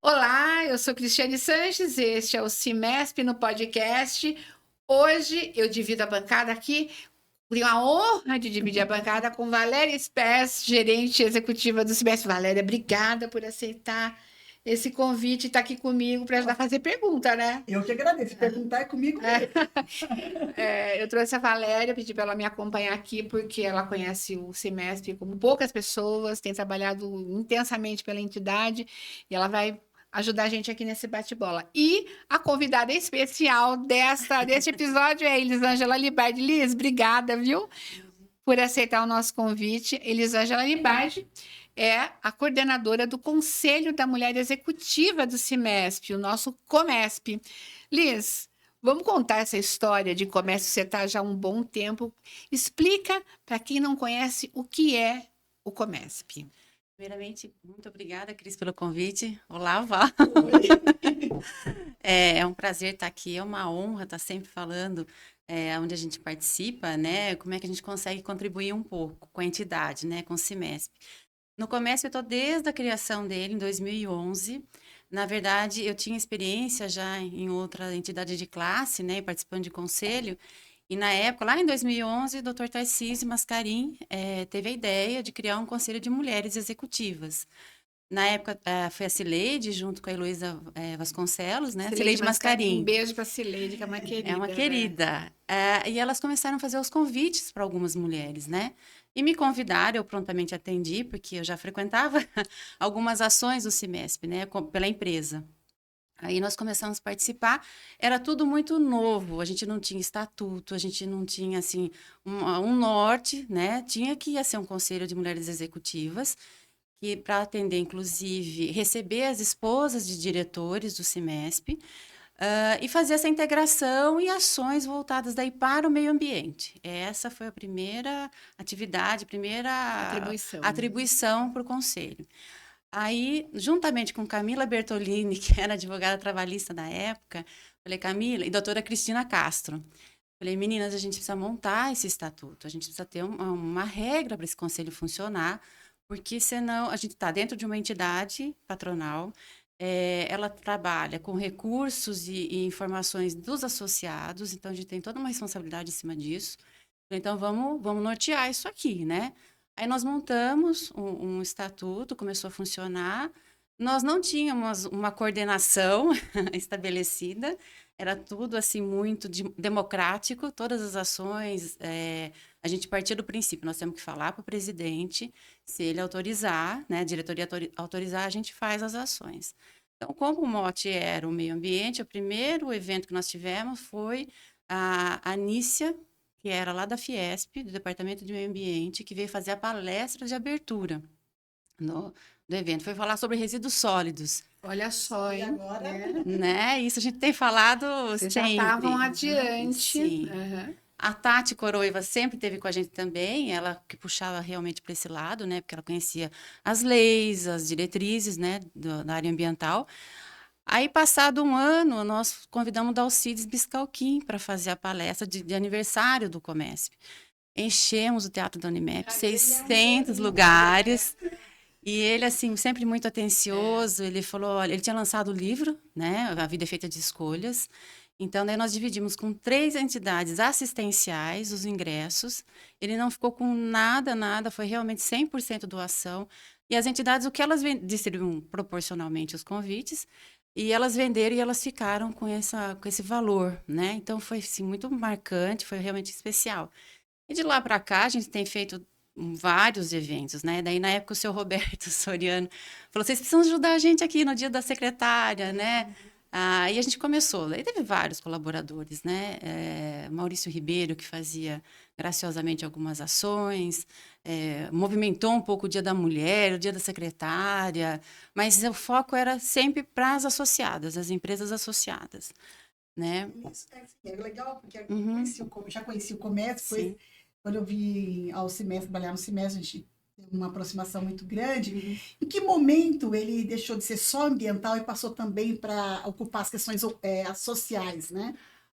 Olá, eu sou Cristiane Sanches, este é o Cimesp no podcast. Hoje eu divido a bancada aqui, tenho a honra de dividir a bancada com Valéria Spess, gerente executiva do Cimesp. Valéria, obrigada por aceitar esse convite e estar aqui comigo para ajudar a fazer pergunta, né? Eu que agradeço. Perguntar é comigo mesmo. Eu trouxe a Valéria, pedi para ela me acompanhar aqui, porque ela conhece o Cimesp como poucas pessoas, tem trabalhado intensamente pela entidade, e ela vai ajudar a gente aqui nesse bate-bola. E a convidada especial deste episódio é Elisângela Libardi. Liz, obrigada, viu, por aceitar o nosso convite. Elisângela Libardi é a coordenadora do Conselho da Mulher Executiva do Cimesp, o nosso Comesp. Liz, vamos contar essa história de comércio. Você está já há um bom tempo. Explica para quem não conhece o que é o Comesp. Primeiramente, muito obrigada, Cris, pelo convite. Olá, Val. É um prazer estar aqui, é uma honra estar sempre falando onde a gente participa, né? Como é que a gente consegue contribuir um pouco com a entidade, né? Com o Cimesp. No Comesp, eu estou desde a criação dele, em 2011. Na verdade, eu tinha experiência já em outra entidade de classe, né? Participando de conselho. E na época, lá em 2011, o Dr. Tarcísio Mascarim teve a ideia de criar um conselho de mulheres executivas. Na época, foi a Cileide, junto com a Heloísa Vasconcelos, né? Cileide Mascarim. Um beijo para a Cileide, que é uma querida. É uma querida. Né? E elas começaram a fazer os convites para algumas mulheres, né? E me convidaram, eu prontamente atendi, porque eu já frequentava algumas ações do Cimesp, né? Pela empresa. Aí nós começamos a participar, era tudo muito novo, a gente não tinha estatuto, a gente não tinha, assim, um norte, né? Tinha que ser um conselho de mulheres executivas, que para atender, inclusive, receber as esposas de diretores do Cimesp, e fazer essa integração e ações voltadas daí para o meio ambiente. Essa foi a primeira atividade, atribuição para o conselho. Aí, juntamente com Camila Bertolini, que era advogada trabalhista da época, falei, Camila, e doutora Cristina Castro, falei, meninas, a gente precisa montar esse estatuto, a gente precisa ter uma regra para esse conselho funcionar, porque senão a gente está dentro de uma entidade patronal, ela trabalha com recursos e informações dos associados, então a gente tem toda uma responsabilidade em cima disso. Então, vamos nortear isso aqui, né? Aí nós montamos um estatuto, começou a funcionar. Nós não tínhamos uma coordenação estabelecida, era tudo assim muito democrático, todas as ações, a gente partia do princípio, nós temos que falar para o presidente, se ele autorizar, né, a diretoria autorizar, a gente faz as ações. Então, como o mote era o meio ambiente, o primeiro evento que nós tivemos foi a Anícia, que era lá da Fiesp, do Departamento de Meio Ambiente, que veio fazer a palestra de abertura do evento. Foi falar sobre resíduos sólidos. Olha só, hein? Agora, né? Isso a gente tem falado Vocês sempre. já estavam adiante. Sim. Uhum. A Tati Coroiva sempre esteve com a gente também, ela que puxava realmente para esse lado, né? Porque ela conhecia as leis, as diretrizes, né? Da área ambiental. Aí, passado um ano, nós convidamos o Dalcides Biscalquim para fazer a palestra de aniversário do Comesp. Enchemos o Teatro da Unimep, 600 lugares. E ele, assim, sempre muito atencioso, ele falou, olha, ele tinha lançado o livro, né, A Vida é Feita de Escolhas. Então, daí nós dividimos com 3 entidades assistenciais os ingressos. Ele não ficou com nada, foi realmente 100% doação. E as entidades, o que elas distribuíam proporcionalmente os convites, e elas venderam e elas ficaram com esse valor, né? Então, foi assim, muito marcante, foi realmente especial. E de lá para cá, a gente tem feito vários eventos, né? Daí, na época, o seu Roberto Soriano falou, vocês precisam ajudar a gente aqui no dia da secretária, né? E a gente começou. Daí teve vários colaboradores, né? Maurício Ribeiro, que fazia graciosamente algumas ações, movimentou um pouco o Dia da Mulher, o Dia da Secretária, mas o foco era sempre para as associadas, as empresas associadas, né? Isso é legal, porque eu já conheci o comércio, depois, quando eu vim ao Cimesp, trabalhar no Cimesp, a gente tem uma aproximação muito grande. Em que momento ele deixou de ser só ambiental e passou também para ocupar as questões sociais, né?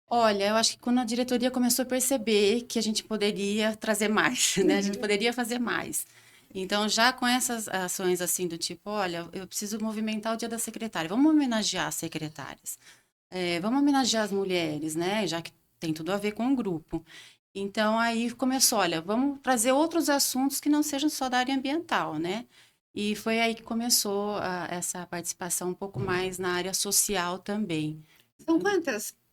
Olha, eu acho que quando a diretoria começou a perceber que a gente poderia trazer mais, né? A gente poderia fazer mais. Então, já com essas ações assim do tipo, olha, eu preciso movimentar o Dia da Secretária, vamos homenagear as secretárias, vamos homenagear as mulheres, né? Já que tem tudo a ver com o grupo. Então, aí começou, olha, vamos trazer outros assuntos que não sejam só da área ambiental, né? E foi aí que começou essa participação um pouco mais na área social também. São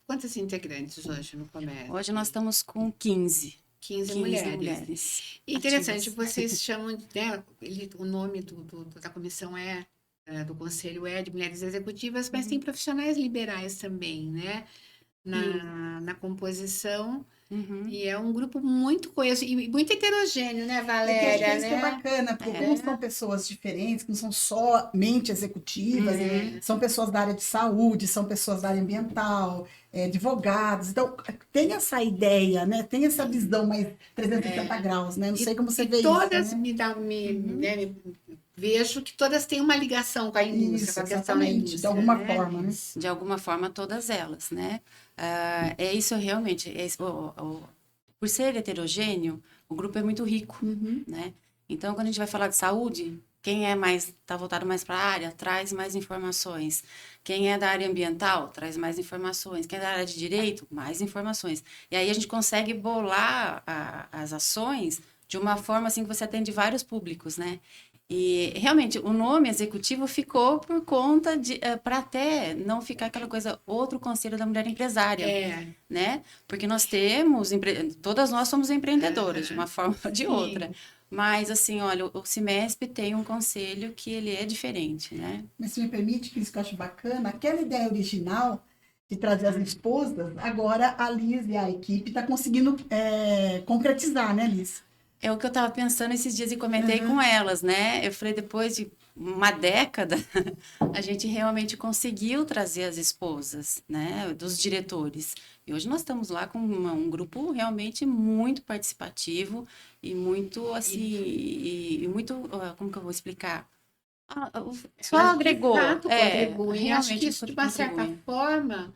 quantas integrantes hoje no comércio? Hoje nós estamos com 15 15 mulheres Interessante, ativas. vocês chamam, né, o nome da comissão do conselho é de mulheres executivas, mas tem profissionais liberais também, né, na composição. E é um grupo muito coeso e muito heterogêneo, né, Valéria? Isso que é bacana, porque como são pessoas diferentes, que não são somente executivas, são pessoas da área de saúde, são pessoas da área ambiental, advogados. Então, tem essa ideia, né? Tem essa visão mais 360 graus, né? Não sei como você vê isso. Todas né? Vejo que todas têm uma ligação com a indústria, com a questão da indústria. De alguma forma, né? De alguma forma, todas elas, né? É isso realmente. Por ser heterogêneo, o grupo é muito rico, né? Então, quando a gente vai falar de saúde, quem está voltado mais para a área, traz mais informações. Quem é da área ambiental, traz mais informações. Quem é da área de direito, mais informações. E aí a gente consegue bolar as ações de uma forma assim que você atende vários públicos, né? E realmente o nome executivo ficou por conta para até não ficar aquela coisa, outro conselho da mulher empresária, né? Porque nós temos, todas nós somos empreendedoras de uma forma ou de outra. Mas assim, olha, o CIMESP tem um conselho que ele é diferente, né? Mas se me permite, que isso que eu acho bacana, aquela ideia original de trazer as esposas, agora a Liz e a equipe está conseguindo concretizar, né, Liz? É o que eu estava pensando esses dias e comentei com elas, né? Eu falei, depois de uma década, a gente realmente conseguiu trazer as esposas, né? Dos diretores. E hoje nós estamos lá com um grupo realmente muito participativo e muito, assim, e muito, como que eu vou explicar? Só agregou. Contribui. Acho que isso, de uma certa forma,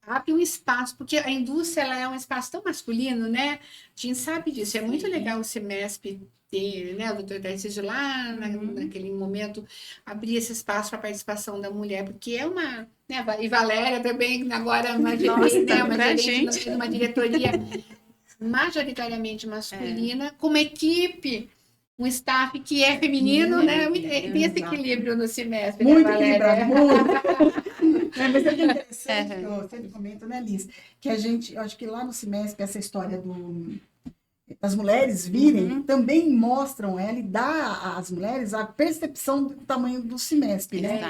abre um espaço, porque a indústria ela é um espaço tão masculino, né? A gente sabe disso. É muito legal o CIMESP ter, né? O doutor Tarcísio lá, naquele momento, abrir esse espaço para a participação da mulher, porque é uma... Né? E Valéria também, agora, uma gerente, uma diretoria majoritariamente masculina, com uma equipe, um staff que é feminino, né? Tem esse equilíbrio no CIMESP, muito né, Valéria? Muito. Mas é interessante, que eu sempre comento, né, Liz, que eu acho que lá no CIMESP, essa história das mulheres virem, também mostram ela e dá às mulheres a percepção do tamanho do CIMESP, né?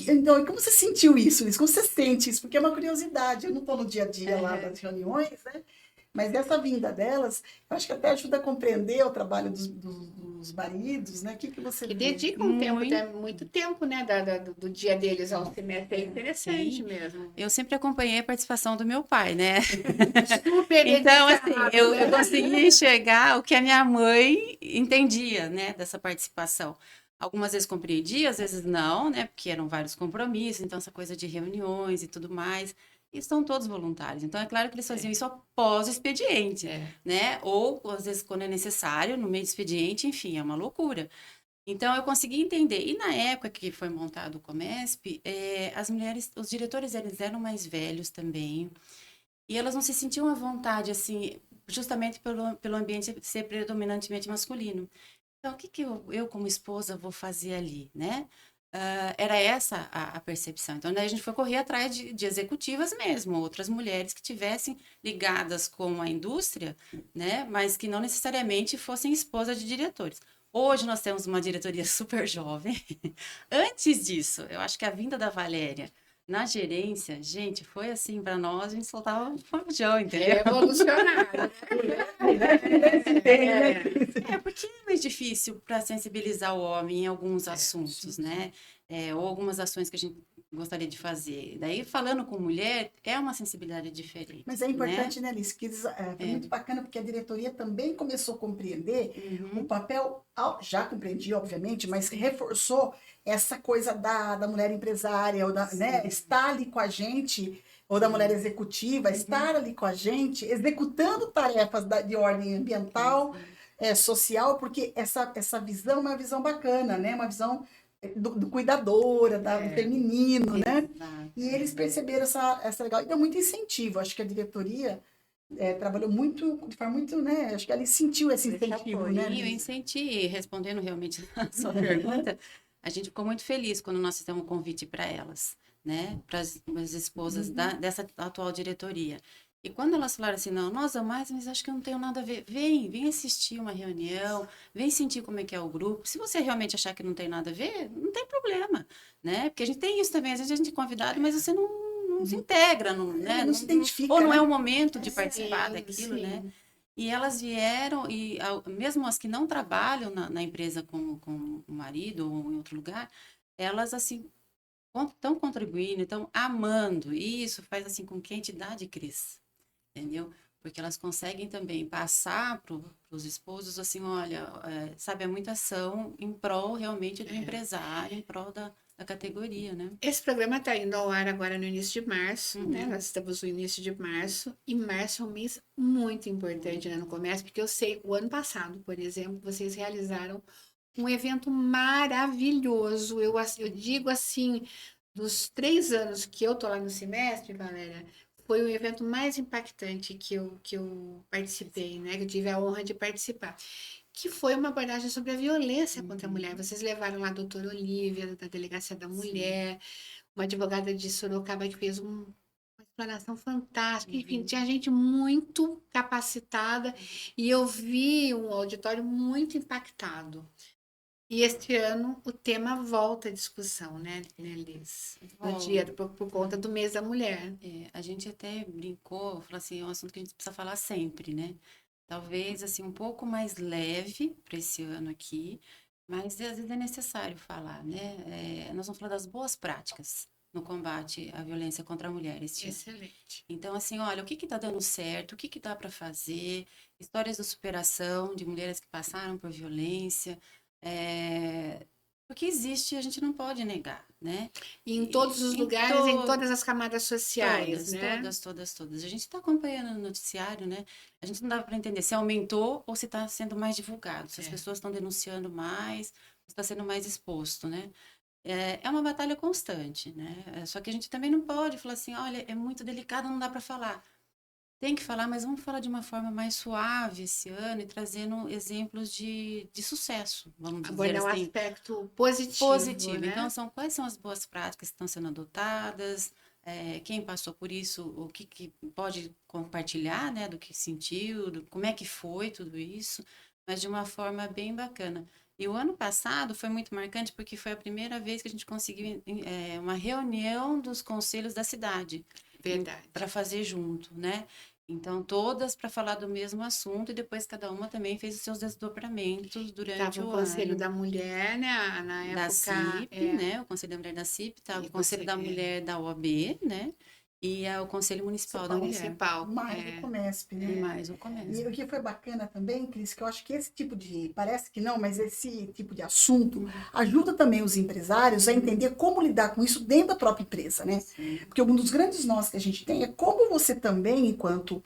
Então, como você sentiu isso, Liz? Como você sente isso? Porque é uma curiosidade, eu não estou no dia a dia lá das reuniões, né? Mas essa vinda delas, eu acho que até ajuda a compreender o trabalho dos maridos, né? O que você vê? Dedicam muito tempo, né, do dia deles ao CIMESP. É interessante mesmo. Eu sempre acompanhei a participação do meu pai, né? Super então, assim, eu consegui enxergar o que a minha mãe entendia, né, dessa participação. Algumas vezes compreendia, às vezes não, né? Porque eram vários compromissos, então essa coisa de reuniões e tudo mais. E são todos voluntários. Então, é claro que eles faziam isso após o expediente, né? Ou, às vezes, quando é necessário, no meio do expediente, enfim, é uma loucura. Então, eu consegui entender. E na época que foi montado o Comesp, as mulheres, os diretores, eles eram mais velhos também. E elas não se sentiam à vontade, assim, justamente pelo ambiente ser predominantemente masculino. Então, o que eu como esposa, vou fazer ali, né? Era essa a percepção. Então, daí a gente foi correr atrás de executivas mesmo, outras mulheres que tivessem ligadas com a indústria, né, mas que não necessariamente fossem esposas de diretores. Hoje nós temos uma diretoria super jovem. Antes disso, eu acho que a vinda da Valéria na gerência, gente, foi assim, para nós, a gente soltava um fogão, entendeu? É revolucionário. Porque é mais difícil para sensibilizar o homem em alguns assuntos, né? Ou algumas ações que a gente gostaria de fazer. Daí, falando com mulher, é uma sensibilidade diferente. Mas é importante, né, Liz? Que foi muito bacana, porque a diretoria também começou a compreender o papel, já compreendia, obviamente, mas reforçou essa coisa da mulher empresária, ou né, estar ali com a gente, ou da mulher executiva, estar ali com a gente, executando tarefas de ordem ambiental, social, porque essa visão é uma visão bacana, né? Uma visão do cuidadora, do feminino, né? Exato. E eles perceberam essa legal, e deu muito incentivo. Acho que a diretoria trabalhou muito, de forma muito, né? Acho que ela sentiu esse incentivo, né? Eu senti, respondendo realmente a sua pergunta, a gente ficou muito feliz quando nós fizemos um convite para elas, né? Para as esposas dessa atual diretoria. E quando elas falaram assim, não, nós amamos, mas acho que eu não tenho nada a ver. Vem assistir uma reunião, vem sentir como é que é o grupo. Se você realmente achar que não tem nada a ver, não tem problema, né? Porque a gente tem isso também, às vezes a gente é convidado, mas você não se integra, né? Não se identifica, ou não né? é o momento de participar daquilo, sim. né? E elas vieram, e mesmo as que não trabalham na empresa com o marido ou em outro lugar, elas, assim, estão contribuindo, estão amando. E isso faz, assim, com que a entidade cresça, entendeu? Porque elas conseguem também passar para os esposos, assim, olha, sabe, é muita ação em prol, realmente, do empresário, em prol da categoria, né? Esse programa está indo ao ar agora no início de março, né? Nós estamos no início de março, e março é um mês muito importante, né, no comércio, porque eu sei, o ano passado, por exemplo, vocês realizaram um evento maravilhoso. Eu digo assim, dos 3 anos que eu tô lá no semestre, Valéria, foi o evento mais impactante que eu participei, né? Que eu tive a honra de participar. Que foi uma abordagem sobre a violência contra a mulher. Vocês levaram lá a doutora Olívia, da Delegacia da Mulher, uma advogada de Sorocaba que fez uma explanação fantástica. Enfim, tinha gente muito capacitada e eu vi um auditório muito impactado. E este ano o tema volta à discussão, né, Liz? No dia, por conta do mês da mulher. A gente até brincou, falou assim, é um assunto que a gente precisa falar sempre, né? Talvez, assim, um pouco mais leve para esse ano aqui, mas às vezes é necessário falar, né? Nós vamos falar das boas práticas no combate à violência contra a mulher este ano. Excelente. Então, assim, olha, o que está dando certo, o que dá para fazer, histórias de superação de mulheres que passaram por violência, porque existe, a gente não pode negar, né? E em todos os lugares, em todas as camadas sociais, né? Todas. A gente está acompanhando no noticiário, né? A gente não dá para entender se aumentou ou se está sendo mais divulgado, se as pessoas estão denunciando mais, se está sendo mais exposto, né? É uma batalha constante, né? Só que a gente também não pode falar assim, olha, é muito delicado, não dá para falar. Tem que falar, mas vamos falar de uma forma mais suave esse ano e trazendo exemplos de sucesso, vamos dizer Abordar um assim. aspecto positivo, né? Então, quais são as boas práticas que estão sendo adotadas? Quem passou por isso, o que pode compartilhar, né, do que sentiu, como é que foi tudo isso, mas de uma forma bem bacana. E o ano passado foi muito marcante porque foi a primeira vez que a gente conseguiu uma reunião dos conselhos da cidade. Verdade. Para fazer junto, né? Então, todas para falar do mesmo assunto e depois cada uma também fez os seus desdobramentos durante Tava o o Conselho ano. da Mulher, né? Na Da época. CIP, né? O Conselho da Mulher da CIP, tá? O Conselho da Mulher da OAB, né? E o Conselho Municipal da Mulher. Municipal. Mais o Comesp, né? E mais o Comesp. E o que foi bacana também, Cris, que eu acho que esse tipo de, parece que não, mas esse tipo de assunto ajuda também os empresários a entender como lidar com isso dentro da própria empresa, né? Sim. Porque um dos grandes nós que a gente tem é como você também, enquanto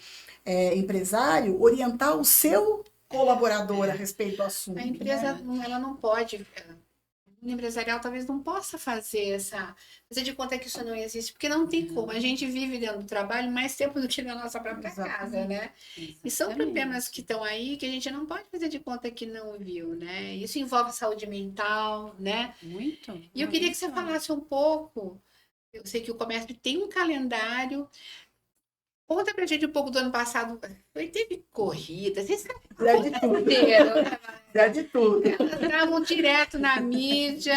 empresário, orientar o seu colaborador a respeito do assunto. A empresa, né? ela não pode. O empresarial talvez não possa fazer fazer de conta que isso não existe, porque não tem como. A gente vive dentro do trabalho mais tempo do que na nossa própria casa, né? E são problemas que estão aí que a gente não pode fazer de conta que não viu, né? Isso envolve saúde mental, né? Muito. E eu queria que você falasse um pouco. Eu sei que o comércio tem um calendário. Conta pra gente um pouco do ano passado. Teve corrida, vocês Fizeram de tudo. né? Fizeram de tudo. Elas estavam direto na mídia.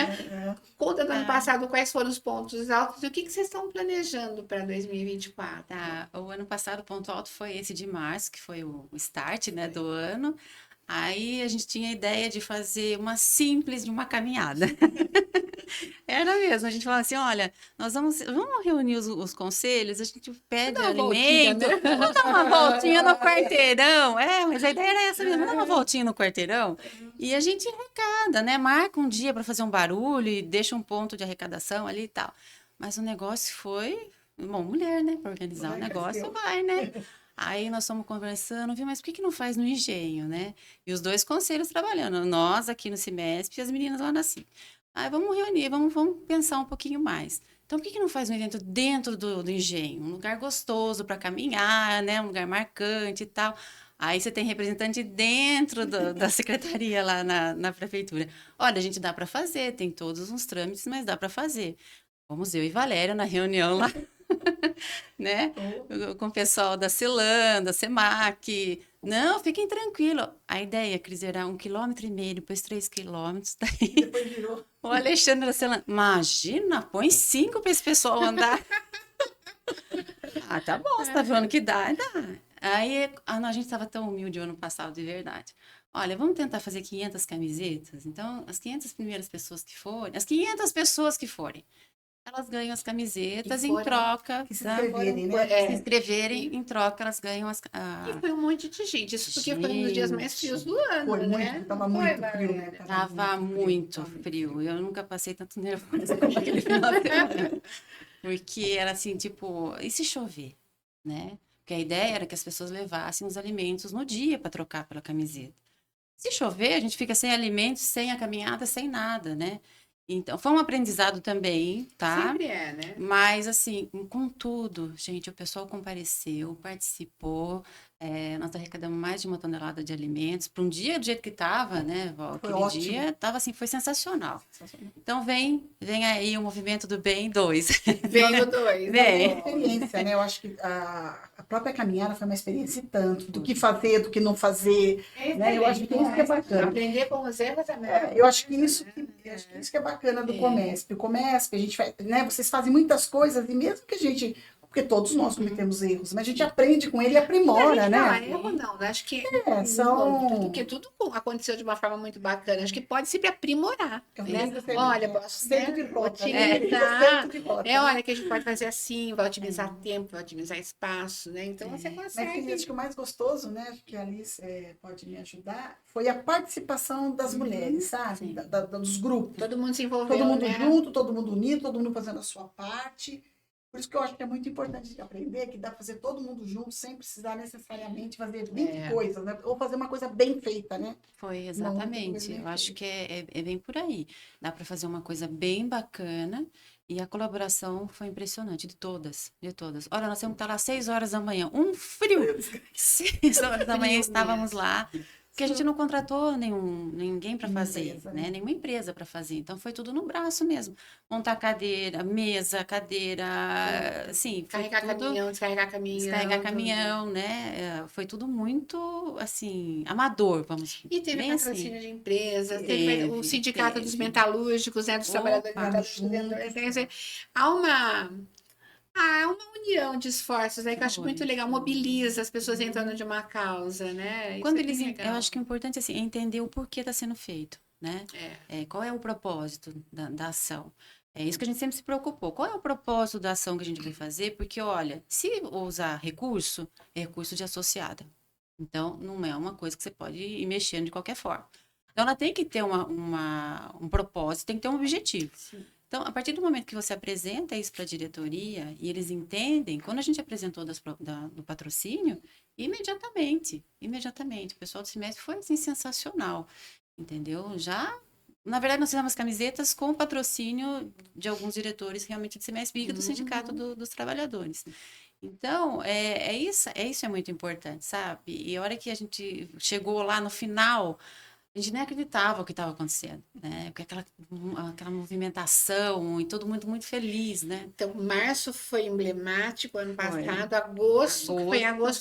Conta do ano passado quais foram os pontos altos e o que vocês estão planejando para 2024. Tá. O ano passado, o ponto alto foi esse de março, que foi o start, né, do ano. Aí a gente tinha a ideia de fazer uma simples de uma caminhada. Era mesmo, a gente falava assim, olha, nós vamos reunir os conselhos, a gente pede alimento, vamos dar uma voltinha no quarteirão. Mas a ideia era essa mesmo, vamos dar uma voltinha no quarteirão e a gente arrecada, né? Marca um dia para fazer um barulho e deixa um ponto de arrecadação ali e tal. Mas o negócio foi, bom, mulher, né? Para organizar o negócio, vai, né? Aí nós fomos conversando, viu, mas por que que não faz no engenho, né? E os dois conselhos trabalhando, nós aqui no Cimesp e as meninas lá na CIP. Aí vamos reunir, vamos pensar um pouquinho mais. Então, por que que não faz um evento dentro do engenho? Um lugar gostoso para caminhar, né? Um lugar marcante e tal. Aí você tem representante dentro da secretaria lá na prefeitura. Olha, a gente dá para fazer, tem todos os trâmites, mas dá para fazer. Vamos eu e Valéria na reunião lá, né? Com o pessoal da Celan, da Semac. Não, fiquem tranquilos. A ideia, Cris, era 1,5 km, depois 3 km. Daí Depois virou. o Alexandre da Celan, imagina, põe 5 para esse pessoal andar. Ah, tá bom, você tá vendo que dá, dá. Aí a gente estava tão humilde o ano passado, de verdade. Olha, vamos tentar fazer 500 camisetas. Então, as 500 primeiras pessoas que forem, as 500 pessoas que forem, elas ganham as camisetas em troca, Que se tá? inscreverem, né? Se inscreverem, em troca, elas ganham as. E foi um monte de gente. Isso porque foi um dos dias mais frios do ano, Foi muito, né? tava Não foi, muito frio, né? Valéria? Tava muito frio. Eu nunca passei tanto nervoso como aquele final de semana. Porque era assim, tipo, e se chover, né? Porque a ideia era que as pessoas levassem os alimentos no dia para trocar pela camiseta. Se chover, a gente fica sem alimentos, sem a caminhada, sem nada, né? Então, foi um aprendizado também, tá? Sempre é, né? Mas, assim, com tudo, gente, o pessoal compareceu, participou. Nós arrecadamos mais de 1 tonelada de alimentos. Para um dia do jeito que estava, né, Val? Foi Aquele ótimo. dia, tava assim, foi sensacional. Então, vem aí o Movimento do Bem 2. Veio dois. Vem. Uma experiência, né? Eu acho que a própria caminhada foi uma experiência e tanto, do que fazer, do que não fazer. Né? Eu acho que isso que é bacana. Aprender com os erros é melhor. Eu acho que isso que é bacana do Comesp. O Comesp, a gente faz, né? Vocês fazem muitas coisas e mesmo que a gente, porque todos nós cometemos erros, mas a gente aprende com ele e aprimora, né? Erro não, né? Acho que são- porque tudo aconteceu de uma forma muito bacana. Acho que pode sempre aprimorar, Eu né? lembro sempre, Olha, posso centro de rota, né? otimizar. Centro de rota, né? Olha que a gente pode fazer assim, vai otimizar tempo, vai otimizar espaço, né? Então você Mas consegue. acho que o mais gostoso, né, acho que a Alice pode me ajudar, foi a participação das mulheres, sabe? Sim. Dos grupos. Todo mundo se envolveu, Todo mundo né? junto, todo mundo unido, todo mundo fazendo a sua parte. Por isso que eu acho que é muito importante aprender que dá para fazer todo mundo junto, sem precisar necessariamente fazer 20 coisas, né? Ou fazer uma coisa bem feita, né? Foi, exatamente. Eu acho que é bem por aí. Dá para fazer uma coisa bem bacana e a colaboração foi impressionante, de todas, de todas. Olha, nós temos que estar lá às 6 horas da manhã, um frio! 6 horas da manhã Frio estávamos lá, porque a gente não contratou ninguém para Nenhuma fazer, empresa, né? né? Nenhuma empresa para fazer. Então foi tudo no braço mesmo. Montar cadeira, mesa, cadeira, assim, foi Carregar tudo. caminhão, descarregar caminhão. Descarregar caminhão, né? Foi tudo muito, assim, amador, vamos E teve bem patrocínio assim. de empresas, teve o sindicato dos metalúrgicos, né? Dos trabalhadores Opa, metalúrgicos. Então, quer dizer, há uma união de esforços, né? Que eu acho muito legal, mobiliza as pessoas em torno de uma causa, né? Isso Quando é bem eles, eu legal. acho que o importante assim, é entender o porquê está sendo feito, né? Qual é o propósito da ação? É isso que a gente sempre se preocupou. Qual é o propósito da ação que a gente vai fazer? Porque, olha, se usar recurso, é recurso de associada. Então, não é uma coisa que você pode ir mexendo de qualquer forma. Então, ela tem que ter um propósito, tem que ter um objetivo. Sim. Então, a partir do momento que você apresenta isso para a diretoria e eles entendem, quando a gente apresentou do patrocínio, imediatamente, o pessoal do semestre foi assim, sensacional, entendeu? Na verdade, nós fizemos camisetas com patrocínio de alguns diretores realmente de semestre e do Sindicato dos Trabalhadores. Então, isso é muito importante, sabe? E a hora que a gente chegou lá no final, a gente nem acreditava o que estava acontecendo, né? Porque aquela movimentação e todo mundo muito feliz, né? Então, março foi emblemático, ano Foi. passado, agosto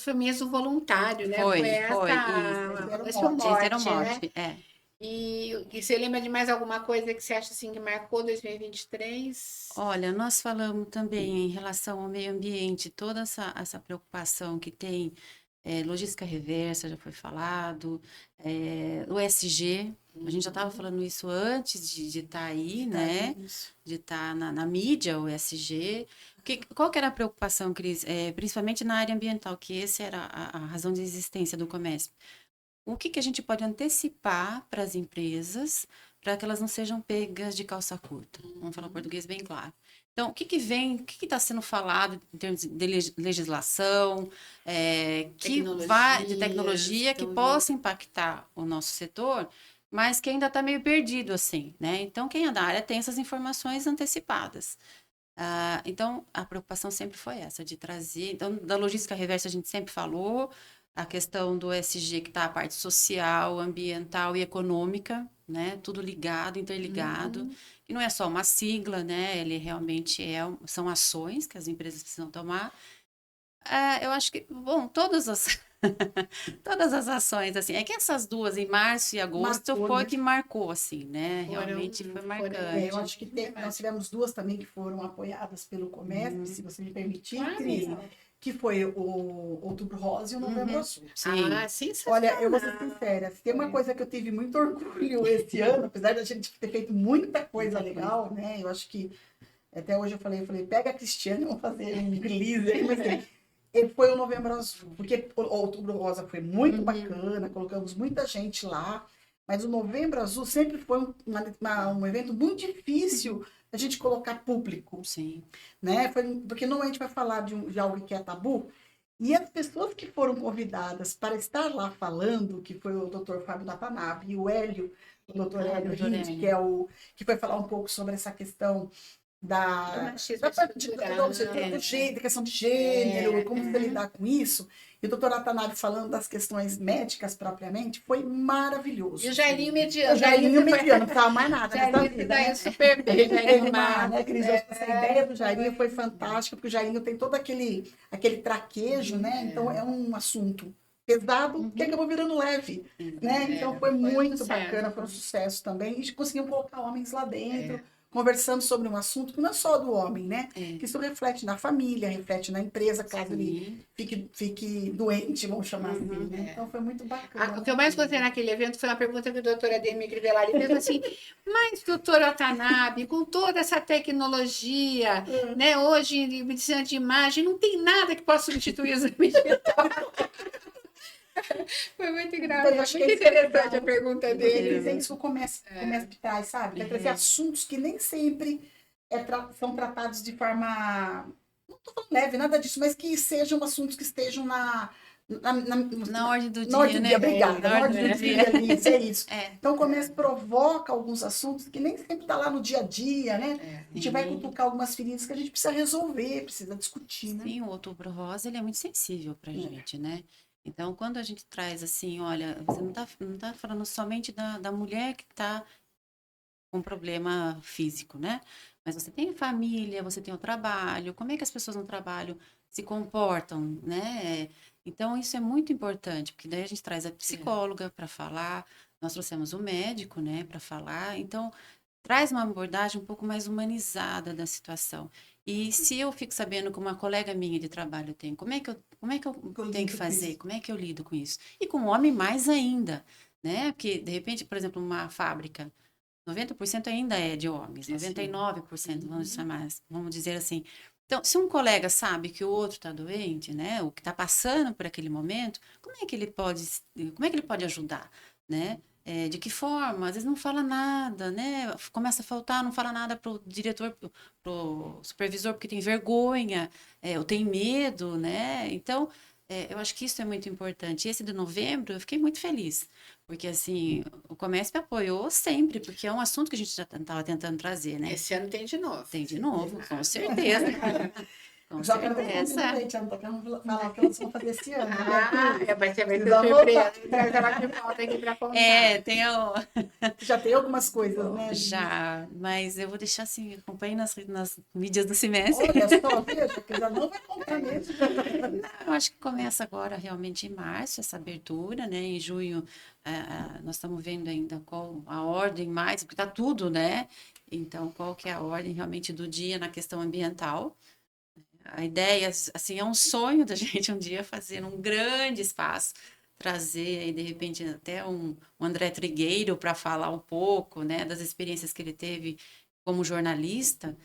foi mesmo voluntário, né? Foi, esse foi o Esse era o mote, né? mote, E você lembra de mais alguma coisa que você acha assim que marcou 2023? Olha, nós falamos também em relação ao meio ambiente, toda essa preocupação que tem, logística reversa, já foi falado, o ESG, a gente já estava falando isso antes de estar aí, né? De estar na mídia, o ESG. Qual que era a preocupação, Cris? Principalmente na área ambiental, que essa era a razão de existência do Comesp. O que a gente pode antecipar para as empresas para que elas não sejam pegas de calça curta? Vamos falar português bem claro. Então, o que está sendo falado em termos de legislação, de tecnologia que possa impactar o nosso setor, mas que ainda está meio perdido, assim, né? Então, quem é da área tem essas informações antecipadas. Então, a preocupação sempre foi essa, de trazer... Então, da logística reversa a gente sempre falou, a questão do ESG, que está a parte social, ambiental e econômica, né? Tudo ligado, interligado. E não é só uma sigla, né? Ele realmente são ações que as empresas precisam tomar. Eu acho que, bom, todas as ações, assim, é que essas duas, em março e agosto, Marcou, foi né? que marcou, assim, né? Realmente foi marcante. Eu acho que nós tivemos duas também que foram apoiadas pelo Comesp, se você me permitir, Cris, que foi o Outubro Rosa e o Novembro Azul. Sim. Olha, eu vou ser sincera, se tem uma coisa que eu tive muito orgulho esse ano, apesar da gente ter feito muita coisa legal, né? Eu acho que até hoje eu falei, pega a Cristiane, vamos fazer um release aí, mas assim, foi o Novembro Azul, porque o Outubro Rosa foi muito bacana, colocamos muita gente lá, mas o Novembro Azul sempre foi um evento muito difícil a gente colocar público. Sim. Né? Porque normalmente a gente vai falar de algo que é tabu, e as pessoas que foram convidadas para estar lá falando, que foi o Dr. Fábio Watanabe e o Hélio, o Dr. Hélio Rind, que foi falar um pouco sobre essa questão da questão de gênero, como você lidar com isso. E o doutor Watanabe falando das questões médicas propriamente, foi maravilhoso. E o Jairinho mediano. O Jairinho mediano, não precisava mais nada. Jairinho daí super bem, Jairinho né, Cris? Essa ideia do Jairinho foi fantástica, porque o Jairinho tem todo aquele traquejo, né? Então é um assunto pesado que acabou virando leve, né? Então foi muito bacana, foi um sucesso também. E conseguiam colocar homens lá dentro, conversando sobre um assunto que não é só do homem, né? Que isso reflete na família, reflete na empresa, caso ele fique doente, vamos chamar assim, né? Então foi muito bacana. O que eu mais gostei naquele evento foi uma pergunta que a doutora Ademir Crivellari fez assim, mas doutora Watanabe, com toda essa tecnologia, né, hoje em medicina de imagem, não tem nada que possa substituir o exame digital. Foi muito engraçado, muito interessante a pergunta dele. Isso começa de trás, sabe? Vai trazer assuntos que nem sempre são tratados de forma, não estou falando leve, nada disso, mas que sejam assuntos que estejam na ordem do dia, na ordem do né? dia, obrigada. Na ordem do dia, isso, é isso. Então, o Comesp provoca alguns assuntos que nem sempre está lá no dia a dia, né? A gente vai cutucar algumas feridas que a gente precisa resolver, precisa discutir, né? Sim, o Outubro Rosa, ele é muito sensível pra gente, né? Então, quando a gente traz assim, olha, você não tá falando somente da mulher que está com problema físico, né? Mas você tem família, você tem o trabalho, como é que as pessoas no trabalho se comportam, né? Então, isso é muito importante, porque daí a gente traz a psicóloga para falar, nós trouxemos o médico, né, para falar. Então, traz uma abordagem um pouco mais humanizada da situação. E se eu fico sabendo que uma colega minha de trabalho tem, como é que eu tenho que fazer? Como é que eu lido com isso? E com o homem mais ainda, né? Porque, de repente, por exemplo, uma fábrica, 90% ainda é de homens, 99%, vamos dizer assim. Então, se um colega sabe que o outro está doente, né, o que está passando por aquele momento, como é que ele pode ajudar, né? De que forma? Às vezes não fala nada, né? Começa a faltar, não fala nada para o diretor, para o supervisor, porque tem vergonha, ou tem medo, né? Então, eu acho que isso é muito importante. Esse de novembro, eu fiquei muito feliz, porque, assim, o Comesp apoiou sempre, porque é um assunto que a gente já estava tentando trazer, né? Esse ano tem de novo. Tem de novo, com certeza. Com Já quero ver certeza. leite, não tô querendo falar que elas vão fazer esse ano. Vai ser Precisa surpresa. Traz ela de volta aqui para contar. Já tem algumas coisas, né? Já, mas eu vou deixar assim, acompanhe nas mídias do semestre. Olha só, veja, que já não vai contar mesmo. Não, eu acho que começa agora realmente em março, essa abertura, né? Em junho, nós estamos vendo ainda qual a ordem mais, porque está tudo, né? Então, qual que é a ordem realmente do dia na questão ambiental. A ideia, assim, é um sonho da gente um dia fazer um grande espaço, trazer aí, de repente, até um André Trigueiro para falar um pouco, né, das experiências que ele teve como jornalista.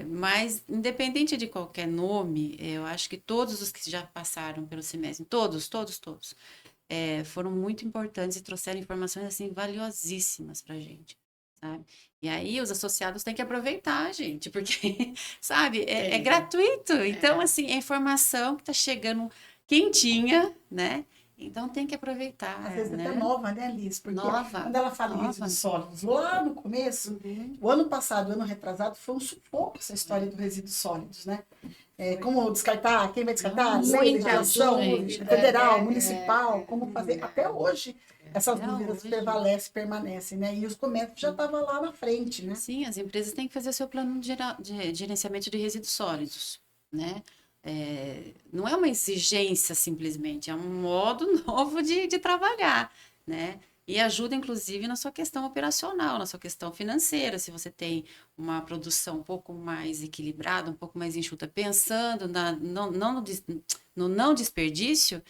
Mas, independente de qualquer nome, eu acho que todos os que já passaram pelo semestre, todos, foram muito importantes e trouxeram informações, assim, valiosíssimas para a gente. sabe? E aí os associados têm que aproveitar, gente, porque, sabe, é gratuito. Então, assim, é informação que está chegando quentinha, né? Então tem que aproveitar, Às vezes até né? nova, né, Liz? Porque Nova, quando ela fala em nova. resíduos sólidos, lá no começo, o ano passado, o ano retrasado, foi um sufoco essa história dos resíduos sólidos, né? Como descartar, quem vai descartar, lei, Muita legislação dúvida, federal, né? municipal, como fazer. Até hoje, essas Até dúvidas hoje. permanecem, né? E os comércios já estavam lá na frente, né? Sim, as empresas têm que fazer seu plano de gerenciamento de resíduos sólidos, né? Não é uma exigência simplesmente, é um modo novo de trabalhar, né? E ajuda, inclusive, na sua questão operacional, na sua questão financeira. Se você tem uma produção um pouco mais equilibrada, um pouco mais enxuta, pensando no não desperdício,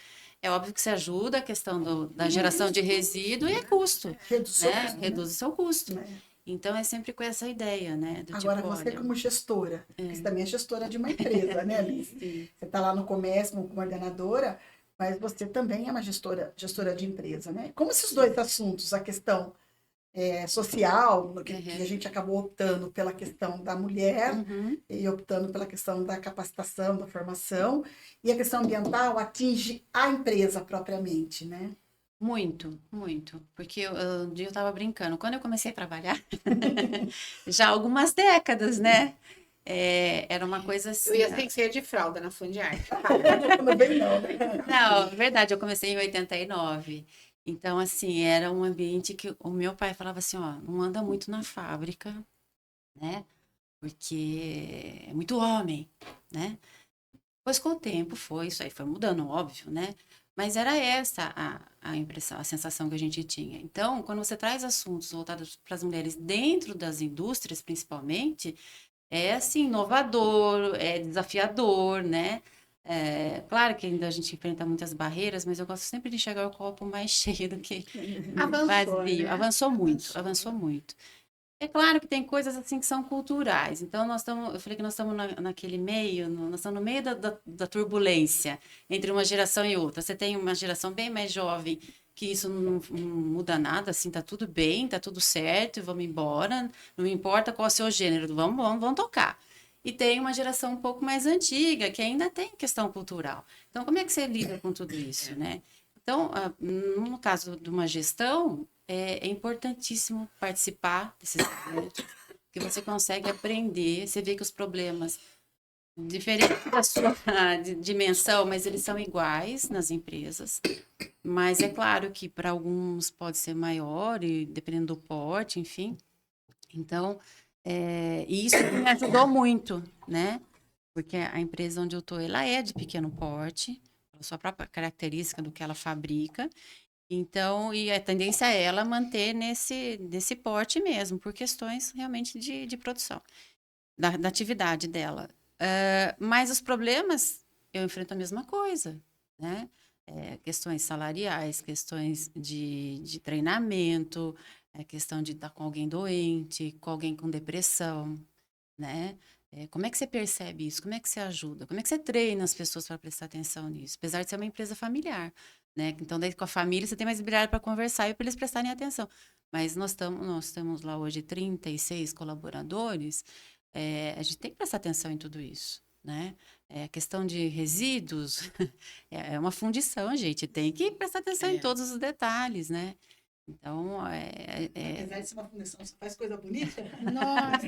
é óbvio que você ajuda a questão da geração de resíduo e é custo, Reduz o né? custo, né? Reduz o seu custo. Né? Então, é sempre com essa ideia, né? Do Agora, tipo, você olha, como gestora, porque você também é gestora de uma empresa, né, Alice? sim. Você está lá no comércio como coordenadora, mas você também é uma gestora de empresa, né? Como esses dois assuntos, a questão social, que a gente acabou optando pela questão da mulher Uhum. e optando pela questão da capacitação, da formação, e a questão ambiental atinge a empresa propriamente, né? Muito, muito. Porque um dia eu estava brincando. Quando eu comecei a trabalhar, já há algumas décadas, né? Era uma coisa Eu assim. ia ter que ser de fralda na Fundiarte. Não vem não, né? Não, é verdade, eu comecei em 89. Então, assim, era um ambiente que o meu pai falava assim, ó, não anda muito na fábrica, né? Porque é muito homem, né? Depois, com o tempo, isso aí foi mudando, óbvio, né? Mas era essa a impressão, a sensação que a gente tinha. Então, quando você traz assuntos voltados para as mulheres dentro das indústrias, principalmente, é assim, inovador, é desafiador, né? Claro que ainda a gente enfrenta muitas barreiras, mas eu gosto sempre de enxergar o copo mais cheio do que Avançou, vazio. né? Avançou muito, avançou muito. É claro que tem coisas assim que são culturais. Então, eu falei que nós estamos naquele meio, nós estamos no meio da turbulência entre uma geração e outra. Você tem uma geração bem mais jovem que isso não muda nada, assim, tá tudo bem, tá tudo certo, vamos embora, não importa qual é o seu gênero, vamos tocar. E tem uma geração um pouco mais antiga que ainda tem questão cultural. Então, como é que você lida com tudo isso, né? Então, no caso de uma gestão, é importantíssimo participar desses eventos, que você consegue aprender, você vê que os problemas, diferentes da sua dimensão, mas eles são iguais nas empresas. Mas é claro que para alguns pode ser maior, e dependendo do porte, enfim. Então, e isso me ajudou muito, né? Porque a empresa onde eu estou, ela é de pequeno porte, pela sua própria característica do que ela fabrica. Então, e a tendência é ela manter nesse porte mesmo, por questões realmente de produção, da atividade dela. Mas os problemas, eu enfrento a mesma coisa, né? Questões salariais, questões de treinamento, questão de estar com alguém doente, com alguém com depressão, né? Como é que você percebe isso? Como é que você ajuda? Como é que você treina as pessoas para prestar atenção nisso? Apesar de ser uma empresa familiar, né? Então, daí com a família você tem mais habilidade para conversar e para eles prestarem atenção. Mas nós temos lá hoje 36 colaboradores, a gente tem que prestar atenção em tudo isso, né? A questão de resíduos é uma fundição, gente. Tem que prestar atenção em todos os detalhes, né? Então, Apesar de ser uma fundação, você faz coisa bonita. Nossa,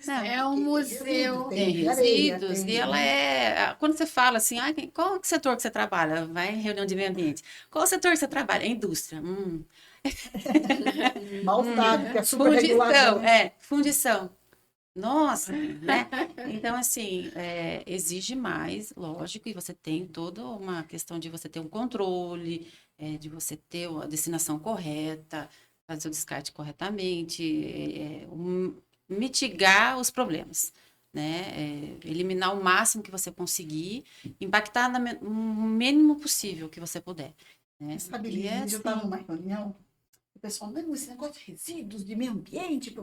Não, é um museu. tem de areia, resíduos, tem, e ela né? quando você fala assim, qual setor que você trabalha? Vai em reunião de meio ambiente. Qual setor que você trabalha? É indústria. Mal sabe, que é super regulado, Fundição, né? fundição. Nossa, né? Então, assim, exige mais, lógico, e você tem toda uma questão de você ter um controle, de você ter a destinação correta, fazer o descarte corretamente, mitigar os problemas, né? Eliminar o máximo que você conseguir, impactar no mínimo possível que você puder, né? Sabe, E Liz, é eu estava assim. numa reunião, o pessoal, não, esse negócio de resíduos, de meio ambiente,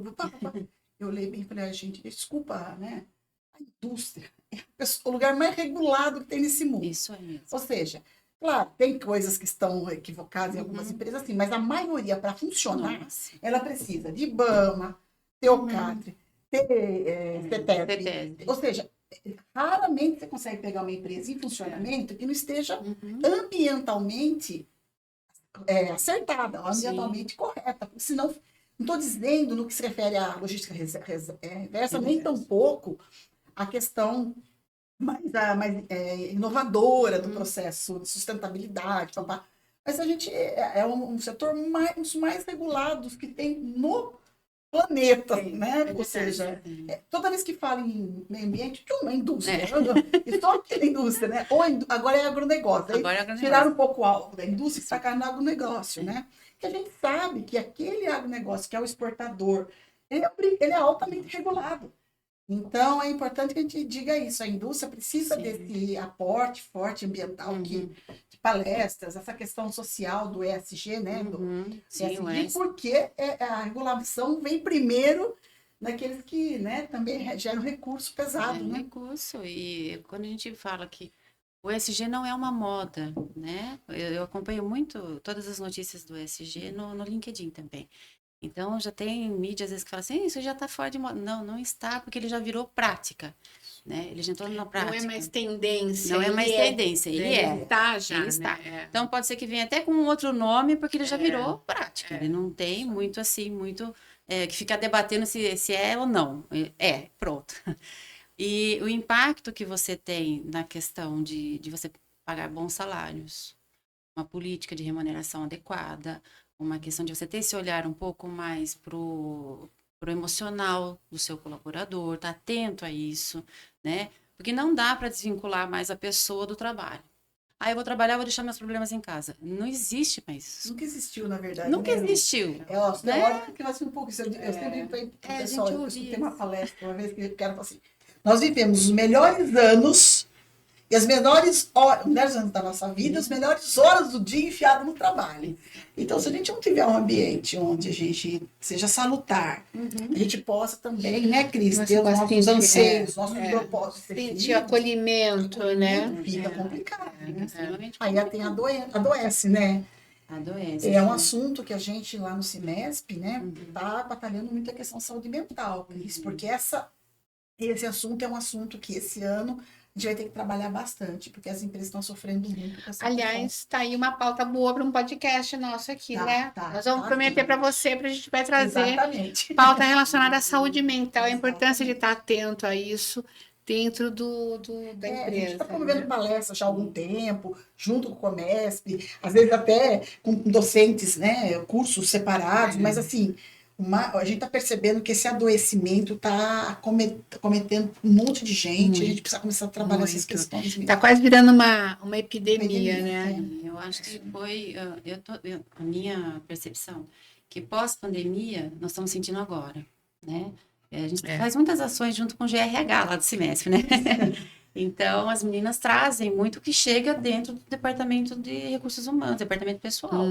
eu olhei bem e falei, gente, desculpa, né? A indústria é o lugar mais regulado que tem nesse mundo. Isso é mesmo. Ou seja, Claro, tem coisas que estão equivocadas em algumas empresas, assim, mas a maioria, para funcionar, ela precisa de IBAMA, Teocatre, CETESB. CETESB. Ou seja, raramente você consegue pegar uma empresa em funcionamento que não esteja ambientalmente acertada, ambientalmente correta. Porque senão, não estou dizendo no que se refere à logística reversa, nem tampouco a questão mais inovadora do processo de sustentabilidade, papá. Mas a gente é um setor um dos mais regulados que tem no planeta, né? Ou seja, toda vez que fala em meio ambiente, que é uma indústria, e só que é indústria, né? Agora é agronegócio. Agora é agronegócio. Tiraram um pouco da indústria e sacaram no agronegócio, né? Que a gente sabe que aquele agronegócio que é o exportador, ele é altamente regulado. Então, é importante que a gente diga isso. A indústria precisa desse aporte forte ambiental de palestras, essa questão social do ESG, né? ESG, porque a regulação vem primeiro naqueles que, né, também geram recurso pesado, né? Recurso. E quando a gente fala que o ESG não é uma moda, né? Eu acompanho muito todas as notícias do ESG no LinkedIn também. Então, já tem mídia, às vezes, que fala assim, isso já está fora de moda. Não, não está, porque ele já virou prática, né? Ele já entrou na prática. Não é mais tendência. Não é mais tendência, ele está já, ele está. Né? Então, pode ser que venha até com um outro nome, porque ele já virou prática. Ele não tem muito, assim, que ficar debatendo se é ou não. Pronto. E o impacto que você tem na questão de você pagar bons salários, uma política de remuneração adequada, uma questão de você ter esse olhar um pouco mais pro emocional do seu colaborador, tá atento a isso, né? Porque não dá para desvincular mais a pessoa do trabalho. Eu vou trabalhar, vou deixar meus problemas em casa. Não existe mais isso. Nunca existiu, na verdade. Nunca existiu. Teórico que eu acho um pouco isso. Eu sempre falei pro pessoal, eu escutei uma palestra uma vez que o cara falou assim, nós vivemos os melhores anos e as melhores anos da nossa vida, as melhores horas do dia enfiado no trabalho. Então, se a gente não tiver um ambiente onde a gente seja salutar, a gente possa também, né, Cris, ter os nossos anseios, nossos propósitos. Sentir acolhimento, né? Fica complicado. Aí adoece, né? Adoece. É um assunto que a gente lá no Cimesp, né, tá batalhando muito a questão de saúde mental, Cris, porque esse assunto é um assunto que esse ano a gente vai ter que trabalhar bastante, porque as empresas estão sofrendo muito com essa Aliás, está aí uma pauta boa para um podcast nosso aqui, né? Nós vamos prometer para você, a gente vai trazer pauta relacionada à saúde mental, a importância de estar atento a isso dentro da empresa. A gente está promovendo palestras já há algum tempo, junto com o Comesp, às vezes até com docentes, né, cursos separados, mas assim, a gente está percebendo que esse adoecimento está cometendo um monte de gente, a gente precisa começar a trabalhar essas questões. Está quase virando uma epidemia, né? Eu acho que foi a minha percepção, que pós-pandemia nós estamos sentindo agora, né? A gente faz muitas ações junto com o GRH lá do Cimesp, né? Então, as meninas trazem muito o que chega dentro do departamento de recursos humanos, departamento pessoal,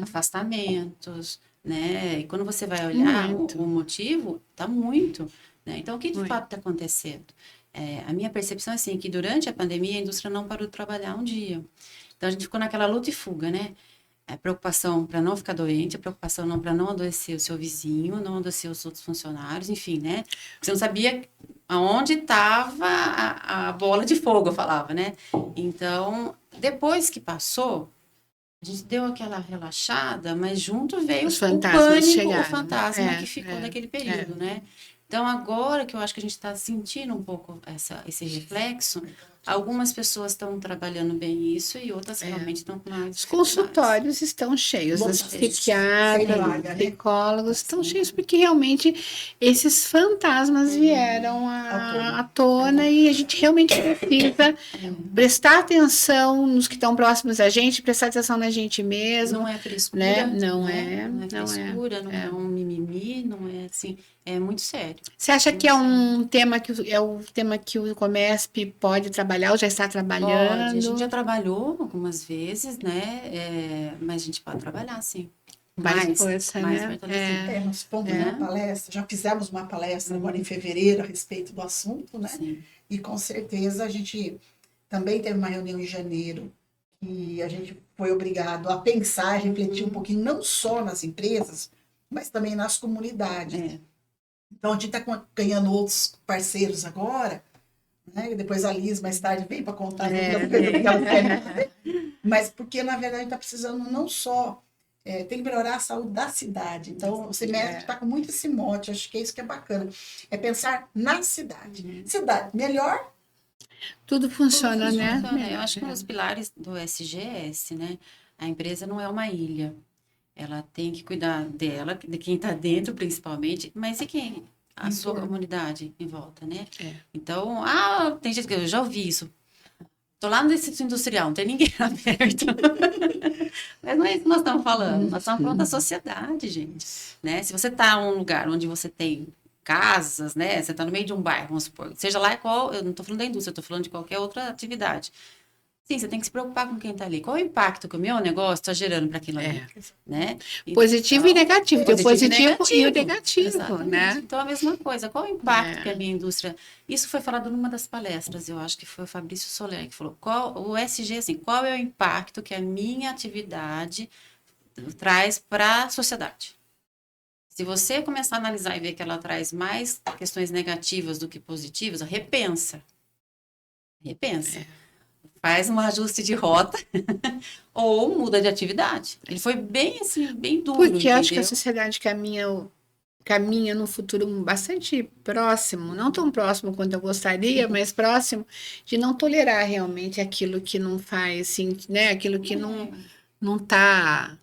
afastamentos, né? E quando você vai olhar o motivo, tá muito, né? Então, o que de fato está acontecendo? A minha percepção é assim, que durante a pandemia a indústria não parou de trabalhar um dia. Então, a gente ficou naquela luta e fuga, né? A preocupação para não ficar doente, a preocupação para não adoecer o seu vizinho, não adoecer os outros funcionários, enfim, né? Você não sabia aonde estava a bola de fogo, eu falava, né? Então, depois que passou, a gente deu aquela relaxada, mas junto veio o pânico, o fantasma que ficou daquele período, né? Então, agora que eu acho que a gente está sentindo um pouco esse reflexo, algumas pessoas estão trabalhando bem isso e outras realmente estão com mais. Os consultórios estão cheios, os psiquiatras, psicólogos estão cheios, porque realmente esses fantasmas vieram à tona e a gente realmente precisa prestar atenção nos que estão próximos a gente, prestar atenção na gente mesmo. Não é frescura, né? Não é frescura, não é um mimimi, não é assim. É muito sério. Você acha que é um tema que o Comesp pode trabalhar ou já está trabalhando? Pode. A gente já trabalhou algumas vezes, né? Mas a gente pode trabalhar, sim. Mais força, né? Nós fomos uma palestra, já fizemos uma palestra agora em fevereiro a respeito do assunto, né? Sim. E com certeza a gente também teve uma reunião em janeiro que a gente foi obrigado a pensar, refletir um pouquinho, não só nas empresas, mas também nas comunidades. É. Então, a gente está ganhando outros parceiros agora, né? E depois a Liz, mais tarde, vem para contar as outras coisas que ela quer fazer. Mas porque, na verdade, está precisando não só... tem que melhorar a saúde da cidade. Então, o semestre está com muito esse mote, acho que é isso que é bacana. É pensar na cidade. Cidade melhor... Tudo funciona, né? Funciona. Eu acho que um dos pilares do SGS, né? A empresa não é uma ilha. Ela tem que cuidar dela, de quem está dentro, principalmente, mas e quem? A sua comunidade em volta, né? É. Então, tem gente que eu já ouvi isso. Tô lá no distrito industrial, não tem ninguém lá perto. Mas não é isso que nós estamos falando. Nós estamos falando da sociedade, gente. Né? Se você está em um lugar onde você tem casas, né? Você está no meio de um bairro, vamos supor. Seja lá qual... Eu não estou falando da indústria, eu estou falando de qualquer outra atividade. Sim, você tem que se preocupar com quem está ali. Qual o impacto que o meu negócio está gerando para aquilo ali? Né? Positivo e negativo. Tem o positivo e o negativo, exatamente. né? Então, a mesma coisa. Qual o impacto que a minha indústria... Isso foi falado numa das palestras, eu acho que foi o Fabrício Soler que falou. O SG, assim, qual é o impacto que a minha atividade traz para a sociedade? Se você começar a analisar e ver que ela traz mais questões negativas do que positivas, repensa. Faz um ajuste de rota ou muda de atividade. Ele foi bem assim, bem duro. Porque acho que a sociedade caminha num futuro bastante próximo, não tão próximo quanto eu gostaria, mas próximo, de não tolerar realmente aquilo que não faz, assim, né? Aquilo que não tá...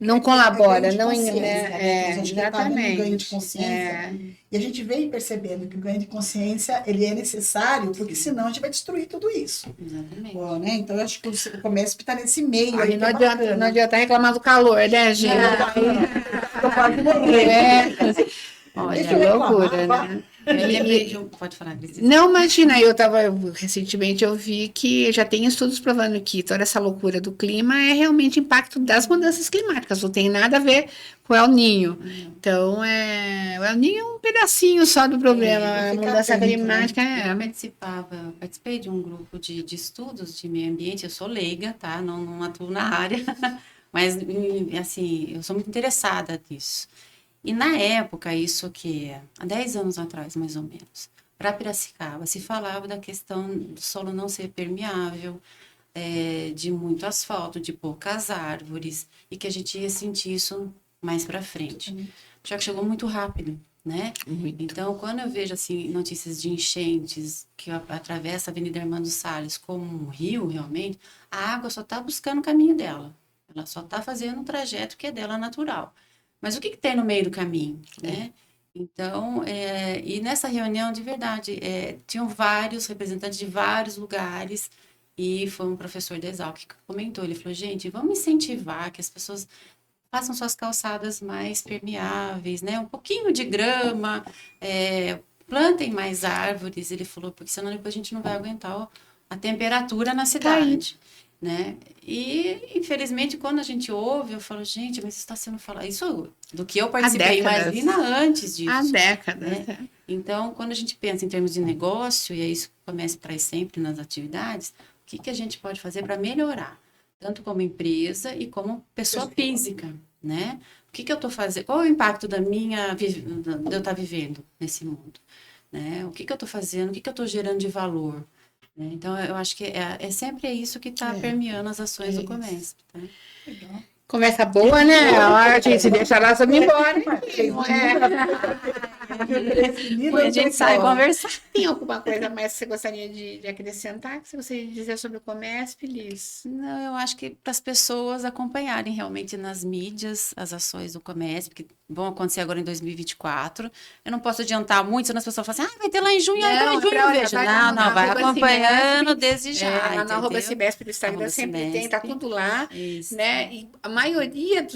Não colabora, não né? A gente está vendo um ganho de exatamente. consciência. E a gente vem percebendo que o ganho de consciência ele é necessário, porque senão a gente vai destruir tudo isso. Exatamente. Bom, né? Então, eu acho que o comércio está nesse meio. Aí Aí, não adianta reclamar do calor, né, gente? Eu quase morri. Olha, Deixa eu loucura, reclamar, né? Pode falar, Cristina. Não, imagina, recentemente eu vi que já tem estudos provando que toda essa loucura do clima é realmente impacto das mudanças climáticas, não tem nada a ver com o El Niño. Então, o El Niño é um pedacinho só do problema, a mudança climática Eu participei de um grupo de estudos de meio ambiente, eu sou leiga, tá? Não atuo na área, mas, assim, eu sou muito interessada nisso. E na época, isso que há 10 anos atrás, mais ou menos, para Piracicaba, se falava da questão do solo não ser permeável, de muito asfalto, de poucas árvores, e que a gente ia sentir isso mais para frente. Já que chegou muito rápido, né? Muito. Então, quando eu vejo assim notícias de enchentes que atravessa a Avenida Armando Salles como um rio, realmente, a água só está buscando o caminho dela. Ela só está fazendo um trajeto que é dela natural. Mas o que tem no meio do caminho, né? Então, e nessa reunião, de verdade, tinham vários representantes de vários lugares, e foi um professor da Exalc que comentou, ele falou, gente, vamos incentivar que as pessoas façam suas calçadas mais permeáveis, né? Um pouquinho de grama, plantem mais árvores, ele falou, porque senão depois a gente não vai aguentar a temperatura na cidade. Né? E, infelizmente, quando a gente ouve, eu falo, gente, mas isso está sendo falado. Isso do que eu participei, imagina antes disso. Há décadas. Né? Então, quando a gente pensa em termos de negócio, e aí isso começa para sempre nas atividades, o que a gente pode fazer para melhorar? Tanto como empresa e como pessoa física, né? O que eu estou fazendo? Qual é o impacto de eu estar vivendo nesse mundo? Né? O que eu estou fazendo? O que eu estou gerando de valor? Então, eu acho que é sempre isso que está permeando as ações do comércio. Tá? Legal. Conversa boa, né? A gente deixa lá só ir embora. A gente sai conversar. Tem alguma coisa mais que você gostaria de acrescentar? Que você gostaria de dizer sobre o comércio, Liz? Não, eu acho que para as pessoas acompanharem realmente nas mídias as ações do comércio, porque vão acontecer agora em 2024. Eu não posso adiantar muito, senão as pessoas falam assim, vai ter lá em junho, então em junho eu vejo. Não, vai acompanhando desde já. Lá na arroba Cibesp do Instagram sempre tem, tá tudo lá. Isso. Né? E a maioria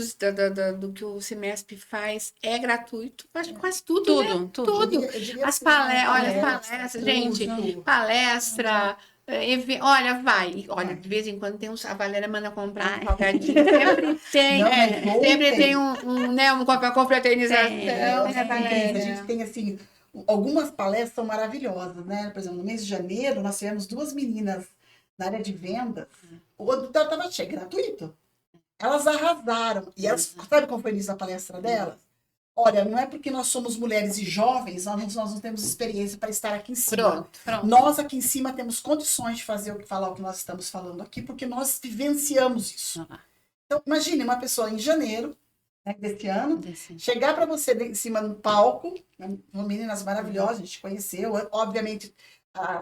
do que o Cimesp faz é gratuito, acho que quase tudo, né? Tudo. As palestras, gente, palestra, olha, de vez em quando tem a Valéria manda comprar um salgadinho, sempre tem um para confraternização, né, Valéria? A gente tem, assim, algumas palestras são maravilhosas, né? Por exemplo, no mês de janeiro, nós tivemos 2 meninas na área de vendas, o auditório estava cheio, gratuito. Elas arrasaram. E elas, sabe qual foi o início da palestra delas? Olha, não é porque nós somos mulheres e jovens, nós não temos experiência para estar aqui em cima. Pronto. Nós aqui em cima temos condições de falar o que nós estamos falando aqui, porque nós vivenciamos isso. Então, imagine uma pessoa em janeiro, né, desse ano, chegar para você em cima do palco, né, meninas maravilhosas, a gente conheceu, obviamente,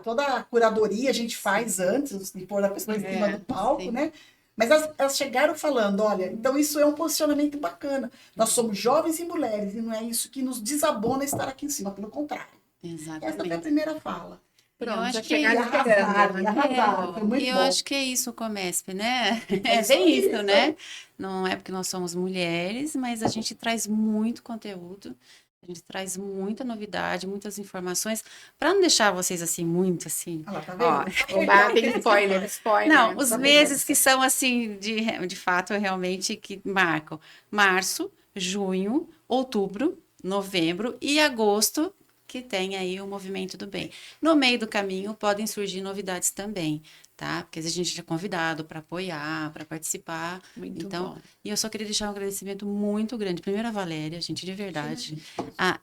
toda a curadoria a gente faz antes de pôr a pessoa em cima do palco, né? Mas elas chegaram falando, olha, então isso é um posicionamento bacana. Nós somos jovens e mulheres, e não é isso que nos desabona estar aqui em cima, pelo contrário. Exatamente. Essa foi a primeira fala. Pronto, Eu acho acho que que arrasaram, foi muito eu bom. acho que é isso o Comesp, né? É É bem isso. isso, né? Não é porque nós somos mulheres, mas a gente traz muito conteúdo, a gente traz muita novidade, muitas informações, para não deixar vocês assim, muito assim. Olha lá, tá Ó, vendo? Tem spoiler. não, os tá meses que são assim, de fato, realmente, que marcam março, junho, outubro, novembro e agosto, que tem aí o Movimento do Bem. No meio do caminho podem surgir novidades também, tá? Porque às vezes a gente é convidado para apoiar, para participar. Muito Então, bom. e eu só queria deixar um agradecimento muito grande. Primeiro a Valéria, gente, de verdade.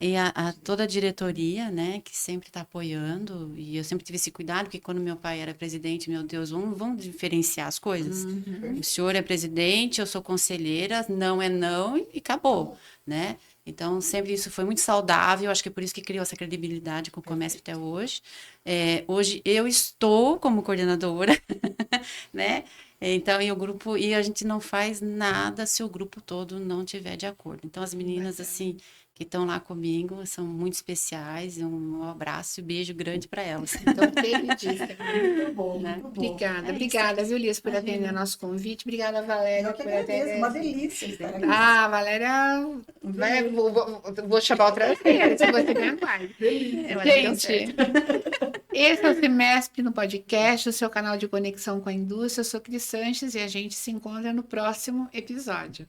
E a toda a diretoria, né, que sempre está apoiando. E eu sempre tive esse cuidado, porque quando meu pai era presidente, meu Deus, vamos diferenciar as coisas. O senhor é presidente, eu sou conselheira, não é não e acabou, né? Então, sempre isso foi muito saudável, acho que é por isso que criou essa credibilidade com o Comesp até hoje. Hoje eu estou como coordenadora, né? Então, e a gente não faz nada se o grupo todo não tiver de acordo. Então, as meninas, assim, que estão lá comigo, são muito especiais, e um abraço e um beijo grande para elas. Então, queridíssima. Muito bom, Né? muito bom. Obrigada, viu, Liz, por atender nosso convite. Obrigada, Valéria, Eu que por agradeço, atender. uma delícia estar aqui. Ah, Valéria, vou chamar outra vez, se você me aguarde. Gente, esse é o Semesp no podcast, o seu canal de conexão com a indústria. Eu sou Cris Sanches e a gente se encontra no próximo episódio.